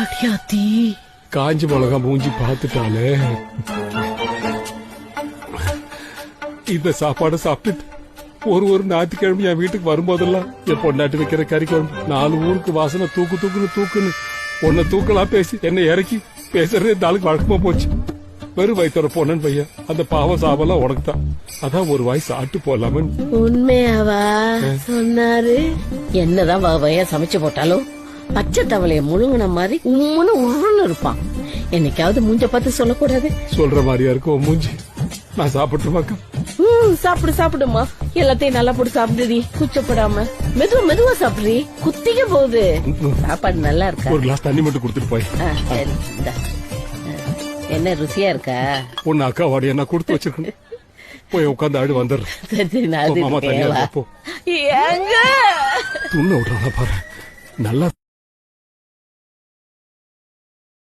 அடியாத்தி காஞ்சி மிளகா மூஞ்சி பாத்துட்டாலே. இந்த சாப்பாடு சாப்பிட்டுட்டு ஒரு ஞாயிற்றுக்கிழமை என் வீட்டுக்கு வரும்போதெல்லாம் என் பொண்டாட்டி வைக்கிற கறி குழம்பு 4 ஊருக்கு வாசனை தூக்குன்னு உன்னை தூக்கலாம் பேசி என்னை இறக்கி பேசுறதே இந்த ஆளுக்கு வழக்கமா போச்சு. வெறும் வயிற்றோட பொண்ணன் பையன் அந்த பாவம் சாபெல்லாம் உனக்கு தான். அதான் ஒரு வாய் சாப்பிட்டு போலாம. உண்மையாவா சொன்னாரு? என்னதான் வகையா சமைச்சு போட்டாலும் பச்சை தவளைய முழுங்கின மாதிரி உம்முன்னு உருன்னு இருப்பான். என்னைக்காவது மூஞ்ச பார்த்து சொல்லக்கூடாது. சொல்ற மாதிரியா இருக்கும் மூஞ்சி. நான் சாப்பிட்டுமாக்கா? சாப்பிடுமா. எல்லாத்தையும் நல்லா போட்டு சாப்பிடுறீ, கூச்சப்படாம மெதுவா சாப்பிடுறீ. குத்திக்க போகுது. சாப்பாடு நல்லா இருக்கா? ஒரு கிளாஸ் தண்ணி மட்டும் கொடுத்துட்டு போய். சரி, என்ன ருசியா இருக்கா? உன்ன அக்கா வாடியா நான் கொடுத்து வச்சிருக்கேன். போய் உட்காந்து ஆடு வந்துடுறேன். மாமா தனியா போ. எங்க துண்ண விடுறாங்க பாரு. நல்லா